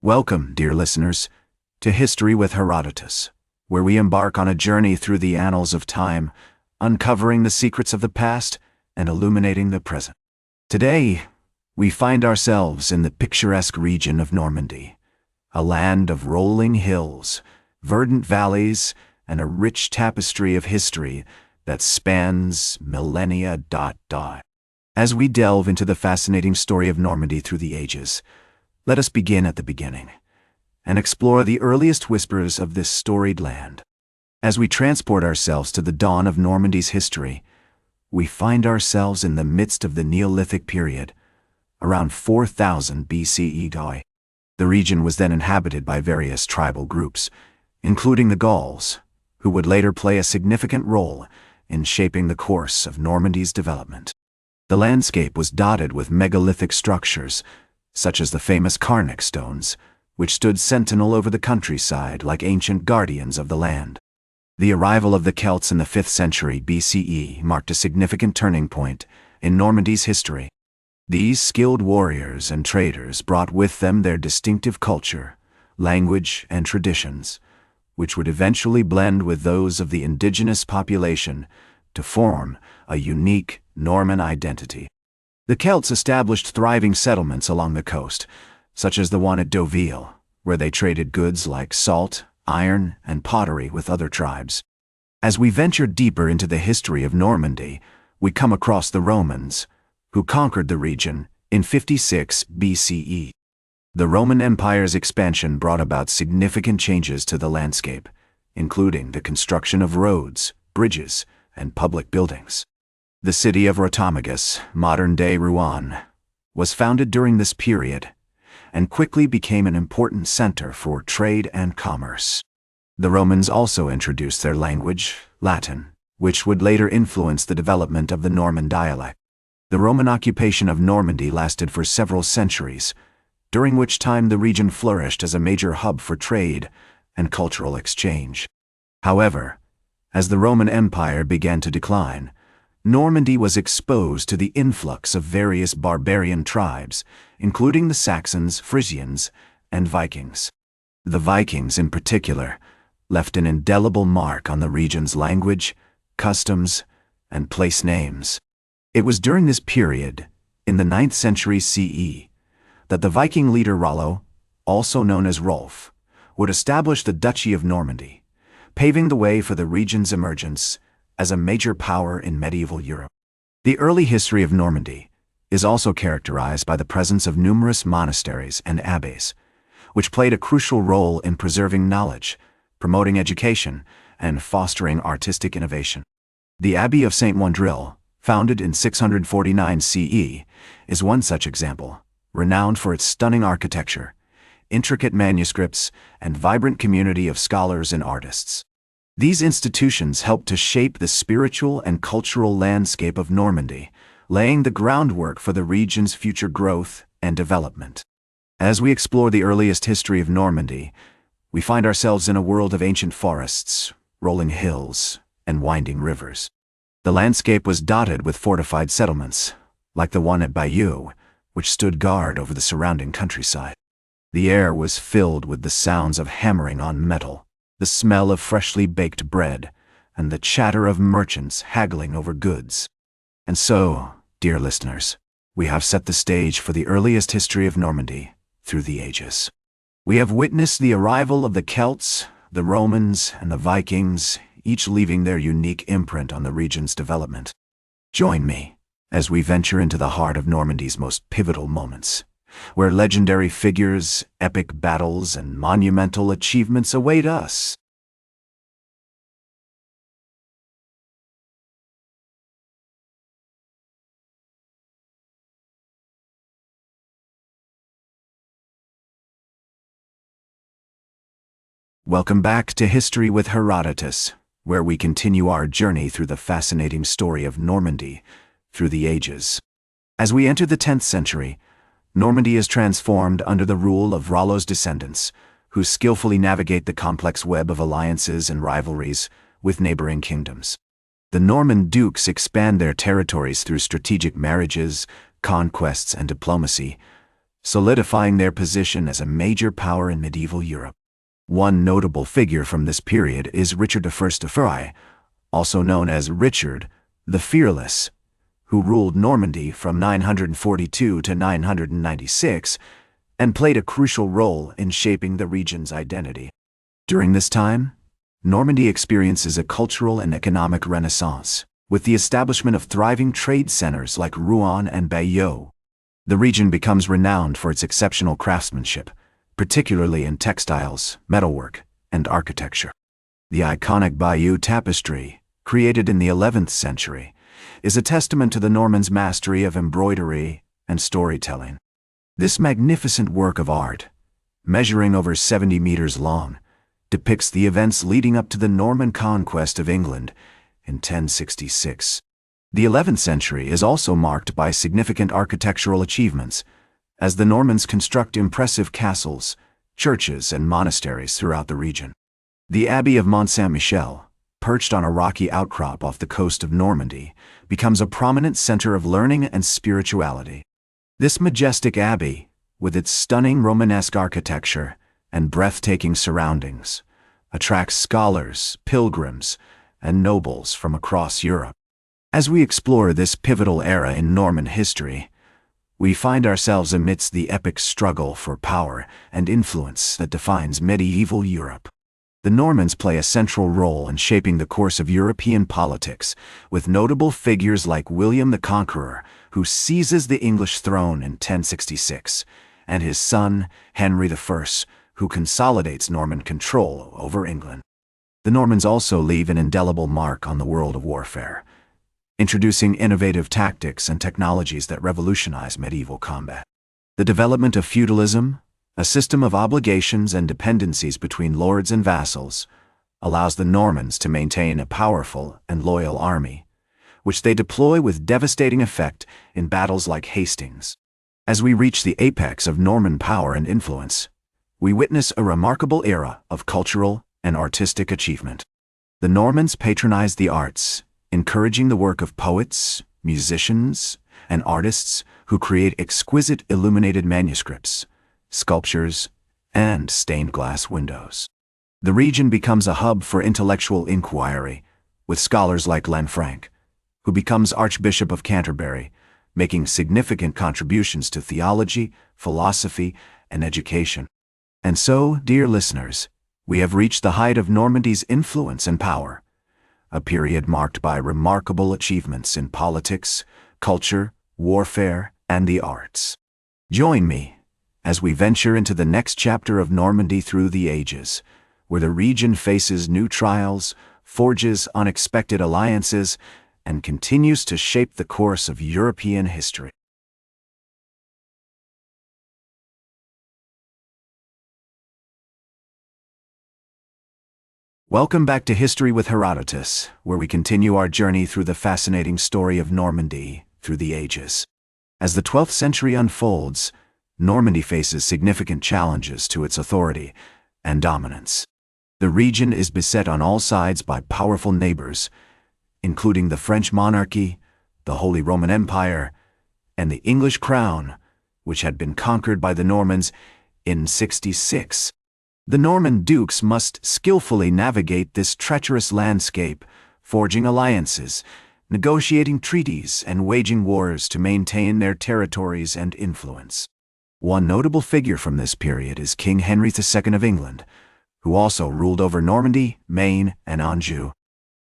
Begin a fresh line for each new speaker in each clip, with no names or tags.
Welcome, dear listeners, to History with Herodotus, where we embark on a journey through the annals of time, uncovering the secrets of the past and illuminating the present. Today, we find ourselves in the picturesque region of Normandy, a land of rolling hills, verdant valleys, and a rich tapestry of history that spans millennia. As we delve into the fascinating story of Normandy through the ages, let us begin at the beginning and explore the earliest whispers of this storied land. As we transport ourselves to the dawn of Normandy's history, we find ourselves in the midst of the Neolithic period, around 4000 BCE. The region was then inhabited by various tribal groups, including the Gauls, who would later play a significant role in shaping the course of Normandy's development. The landscape was dotted with megalithic structures, such as the famous Carnac stones, which stood sentinel over the countryside like ancient guardians of the land. The arrival of the Celts in the 5th century BCE marked a significant turning point in Normandy's history. These skilled warriors and traders brought with them their distinctive culture, language, and traditions, which would eventually blend with those of the indigenous population to form a unique Norman identity. The Celts established thriving settlements along the coast, such as the one at Deauville, where they traded goods like salt, iron, and pottery with other tribes. As we venture deeper into the history of Normandy, we come across the Romans, who conquered the region in 56 BCE. The Roman Empire's expansion brought about significant changes to the landscape, including the construction of roads, bridges, and public buildings. The city of Rotomagus, modern-day Rouen, was founded during this period and quickly became an important center for trade and commerce. The Romans also introduced their language, Latin, which would later influence the development of the Norman dialect. The Roman occupation of Normandy lasted for several centuries, during which time the region flourished as a major hub for trade and cultural exchange. However, as the Roman Empire began to decline, Normandy was exposed to the influx of various barbarian tribes, including the Saxons, Frisians, and Vikings. The Vikings, in particular, left an indelible mark on the region's language, customs, and place names. It was during this period, in the 9th century CE, that the Viking leader Rollo, also known as Rolf, would establish the Duchy of Normandy, paving the way for the region's emergence as a major power in medieval Europe. The early history of Normandy is also characterized by the presence of numerous monasteries and abbeys, which played a crucial role in preserving knowledge, promoting education, and fostering artistic innovation. The Abbey of St. Wandrille, founded in 649 CE, is one such example, renowned for its stunning architecture, intricate manuscripts, and vibrant community of scholars and artists. These institutions helped to shape the spiritual and cultural landscape of Normandy, laying the groundwork for the region's future growth and development. As we explore the earliest history of Normandy, we find ourselves in a world of ancient forests, rolling hills, and winding rivers. The landscape was dotted with fortified settlements, like the one at Bayeux, which stood guard over the surrounding countryside. The air was filled with the sounds of hammering on metal, the smell of freshly baked bread, and the chatter of merchants haggling over goods. And so, dear listeners, we have set the stage for the earliest history of Normandy through the ages. We have witnessed the arrival of the Celts, the Romans, and the Vikings, each leaving their unique imprint on the region's development. Join me as we venture into the heart of Normandy's most pivotal moments, where legendary figures, epic battles, and monumental achievements await us. Welcome back to History with Herodotus, where we continue our journey through the fascinating story of Normandy through the ages. As we enter the 10th century, Normandy is transformed under the rule of Rollo's descendants, who skillfully navigate the complex web of alliances and rivalries with neighboring kingdoms. The Norman dukes expand their territories through strategic marriages, conquests, and diplomacy, solidifying their position as a major power in medieval Europe. One notable figure from this period is Richard I of France, also known as Richard the Fearless, who ruled Normandy from 942 to 996 and played a crucial role in shaping the region's identity. During this time, Normandy experiences a cultural and economic renaissance, with the establishment of thriving trade centers like Rouen and Bayeux. The region becomes renowned for its exceptional craftsmanship, particularly in textiles, metalwork, and architecture. The iconic Bayeux tapestry, created in the 11th century, is a testament to the Normans' mastery of embroidery and storytelling. This magnificent work of art, measuring over 70 meters long, depicts the events leading up to the Norman Conquest of England in 1066. The 11th century is also marked by significant architectural achievements, as the Normans construct impressive castles, churches, and monasteries throughout the region. The Abbey of Mont Saint-Michel, perched on a rocky outcrop off the coast of Normandy, becomes a prominent center of learning and spirituality. This majestic abbey, with its stunning Romanesque architecture and breathtaking surroundings, attracts scholars, pilgrims, and nobles from across Europe. As we explore this pivotal era in Norman history, we find ourselves amidst the epic struggle for power and influence that defines medieval Europe. The Normans play a central role in shaping the course of European politics, with notable figures like William the Conqueror, who seizes the English throne in 1066, and his son, Henry I, who consolidates Norman control over England. The Normans also leave an indelible mark on the world of warfare, introducing innovative tactics and technologies that revolutionize medieval combat. The development of feudalism, a system of obligations and dependencies between lords and vassals, allows the Normans to maintain a powerful and loyal army, which they deploy with devastating effect in battles like Hastings. As we reach the apex of Norman power and influence, we witness a remarkable era of cultural and artistic achievement. The Normans patronized the arts, encouraging the work of poets, musicians, and artists who create exquisite illuminated manuscripts, sculptures, and stained glass windows. The region becomes a hub for intellectual inquiry, with scholars like Lanfranc, who becomes Archbishop of Canterbury, making significant contributions to theology, philosophy, and education. And so, dear listeners, we have reached the height of Normandy's influence and power, a period marked by remarkable achievements in politics, culture, warfare, and the arts. Join me as we venture into the next chapter of Normandy through the ages, where the region faces new trials, forges unexpected alliances, and continues to shape the course of European history. Welcome back to History with Herodotus, where we continue our journey through the fascinating story of Normandy through the ages. As the 12th century unfolds, Normandy faces significant challenges to its authority and dominance. The region is beset on all sides by powerful neighbors, including the French monarchy, the Holy Roman Empire, and the English crown, which had been conquered by the Normans in 66. The Norman dukes must skillfully navigate this treacherous landscape, forging alliances, negotiating treaties, and waging wars to maintain their territories and influence. One notable figure from this period is King Henry II of England, who also ruled over Normandy, Maine, and Anjou.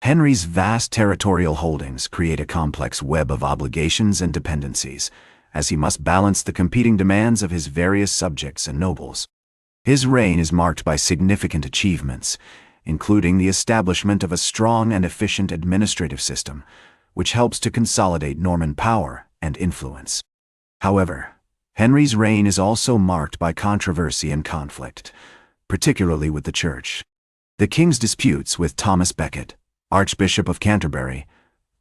Henry's vast territorial holdings create a complex web of obligations and dependencies, as he must balance the competing demands of his various subjects and nobles. His reign is marked by significant achievements, including the establishment of a strong and efficient administrative system, which helps to consolidate Norman power and influence. However, Henry's reign is also marked by controversy and conflict, particularly with the Church. The king's disputes with Thomas Becket, Archbishop of Canterbury,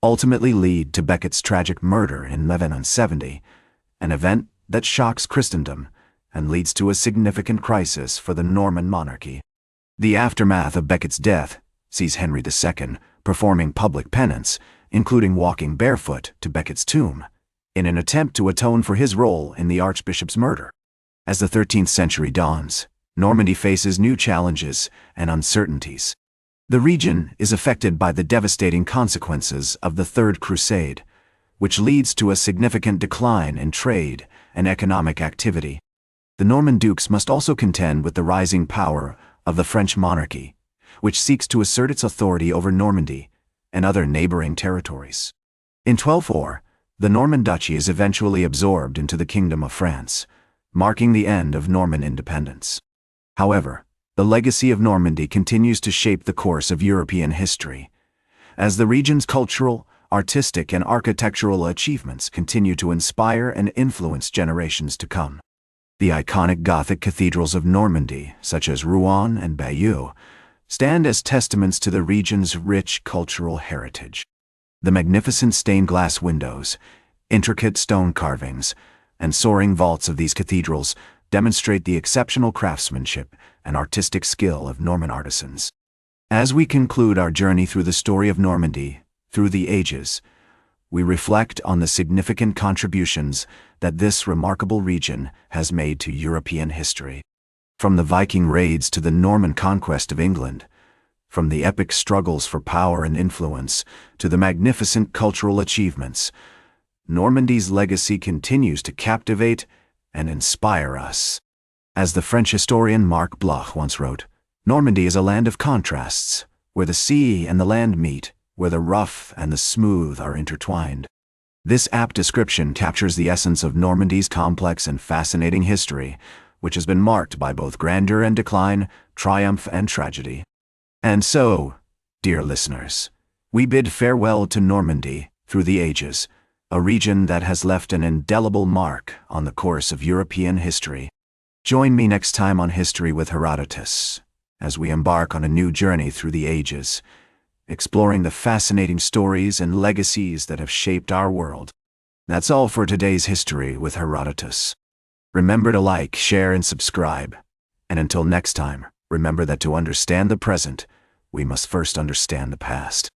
ultimately lead to Becket's tragic murder in 1170, an event that shocks Christendom and leads to a significant crisis for the Norman monarchy. The aftermath of Becket's death sees Henry II performing public penance, including walking barefoot to Becket's tomb, in an attempt to atone for his role in the archbishop's murder. As the 13th century dawns, Normandy faces new challenges and uncertainties. The region is affected by the devastating consequences of the Third Crusade, which leads to a significant decline in trade and economic activity. The Norman dukes must also contend with the rising power of the French monarchy, which seeks to assert its authority over Normandy and other neighboring territories. In 1204, the Norman duchy is eventually absorbed into the Kingdom of France, marking the end of Norman independence. However, the legacy of Normandy continues to shape the course of European history, as the region's cultural, artistic, and architectural achievements continue to inspire and influence generations to come. The iconic Gothic cathedrals of Normandy, such as Rouen and Bayeux, stand as testaments to the region's rich cultural heritage. The magnificent stained glass windows, intricate stone carvings, and soaring vaults of these cathedrals demonstrate the exceptional craftsmanship and artistic skill of Norman artisans. As we conclude our journey through the story of Normandy through the ages, we reflect on the significant contributions that this remarkable region has made to European history. From the Viking raids to the Norman conquest of England, from the epic struggles for power and influence to the magnificent cultural achievements, Normandy's legacy continues to captivate and inspire us. As the French historian Marc Bloch once wrote, "Normandy is a land of contrasts, where the sea and the land meet, where the rough and the smooth are intertwined." This apt description captures the essence of Normandy's complex and fascinating history, which has been marked by both grandeur and decline, triumph and tragedy. And so, dear listeners, we bid farewell to Normandy through the ages, a region that has left an indelible mark on the course of European history. Join me next time on History with Herodotus, as we embark on a new journey through the ages, exploring the fascinating stories and legacies that have shaped our world. That's all for today's History with Herodotus. Remember to like, share, and subscribe. And until next time, remember that to understand the present, we must first understand the past.